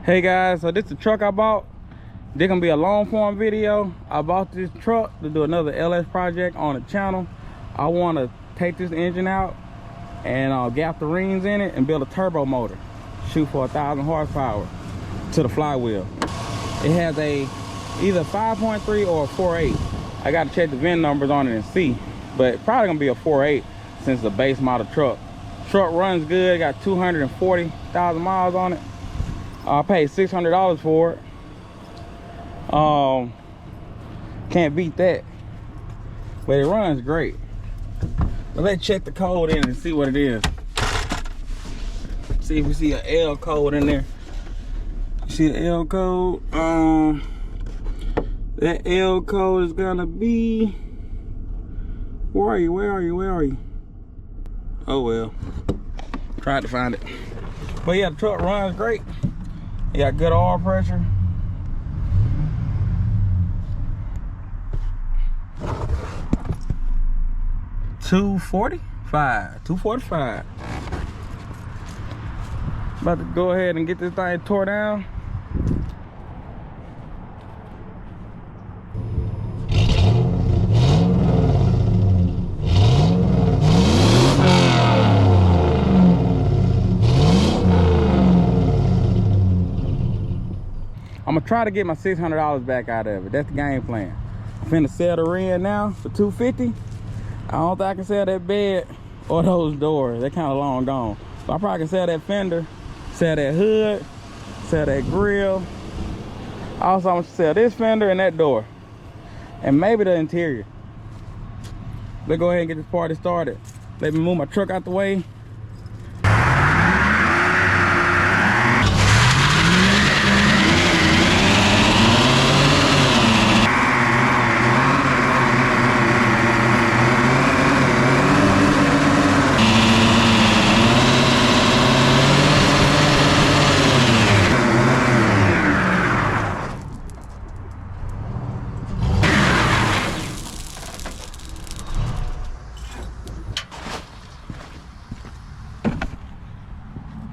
Hey guys, so this is the truck I bought. This gonna be a long form video. I bought this truck to do another LS project on the channel. I want to take this engine out and gap the rings in it and build a turbo motor. Shoot for 1,000 horsepower to the flywheel. It has a either 5.3 or a 4.8. I got to check the VIN numbers on it and see, but probably gonna be a 4.8 since it's a base model truck. Truck runs good. Got 240,000 miles on it. I paid $600 for it. Can't beat that. But it runs great. But let's check the code in and see what it is. See if we see an L code in there. See the L code? That L code is gonna be. Where are you? Where are you? Where are you? Oh well. Tried to find it. But yeah, the truck runs great. You got good oil pressure. $245. About to go ahead and get this thing tore down. I'm gonna try to get my $600 back out of it. That's the game plan. I'm finna sell the rim now for $250. I don't think I can sell that bed or those doors. They're kind of long gone. But I probably can sell that fender, sell that hood, sell that grill. Also, I'm gonna sell this fender and that door, and maybe the interior. Let's go ahead and get this party started. Let me move my truck out the way.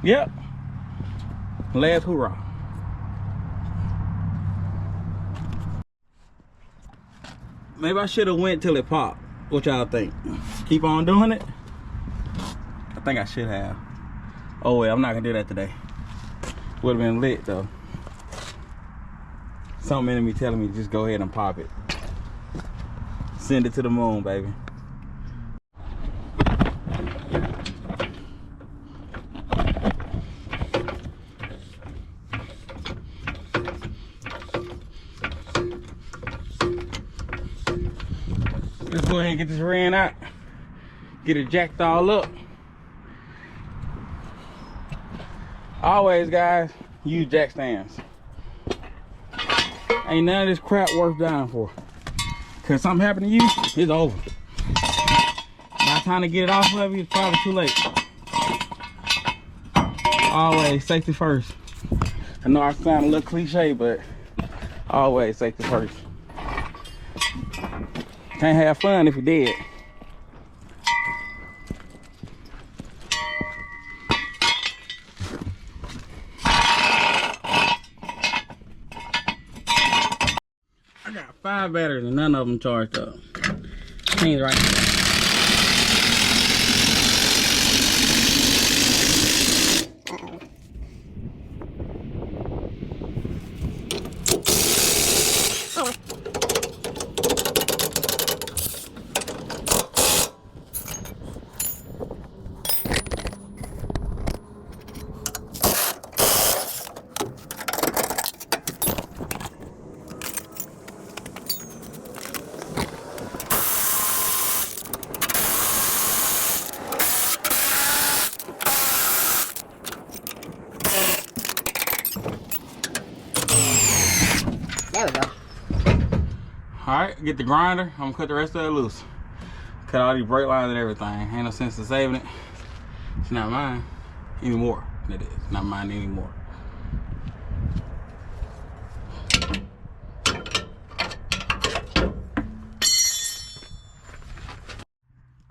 Yep. Last hoorah. Maybe I should have went till it popped. What y'all think? Keep on doing it? I think I should have. Oh well, I'm not gonna do that today. Would have been lit though. Something in me telling me just go ahead and pop it. Send it to the moon, baby. Let's go ahead and get this ran out. Get it jacked all up. Always, guys, use jack stands. Ain't none of this crap worth dying for. Cause something happened to you, it's over. By the time to get it off of you, it's probably too late. Always safety first. I know I sound a little cliche, but always safety first. Can't have fun if you're dead. I got 5 batteries and none of them charged up. Ain't right. There we go. Alright, get the grinder. I'm gonna cut the rest of it loose. Cut all these brake lines and everything. Ain't no sense in saving it. It's not mine anymore. It is not mine anymore.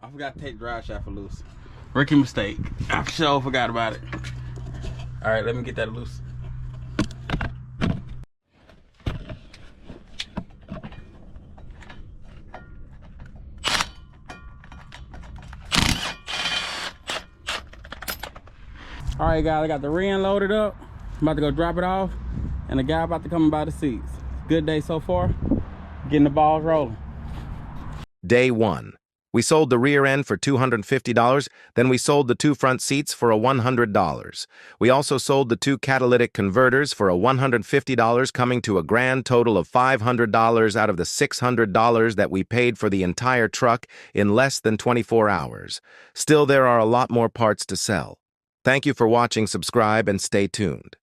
I forgot to take the drive shaft loose. Rookie mistake. I for sure forgot about it. All right, let me get that loose. All right, guys, I got the rear end loaded up. I'm about to go drop it off, and the guy about to come by the seats. Good day so far. Getting the balls rolling. Day 1. We sold the rear end for $250, then we sold the 2 front seats for $100. We also sold the 2 catalytic converters for $150, coming to a grand total of $500 out of the $600 that we paid for the entire truck in less than 24 hours. Still, there are a lot more parts to sell. Thank you for watching, subscribe, and stay tuned.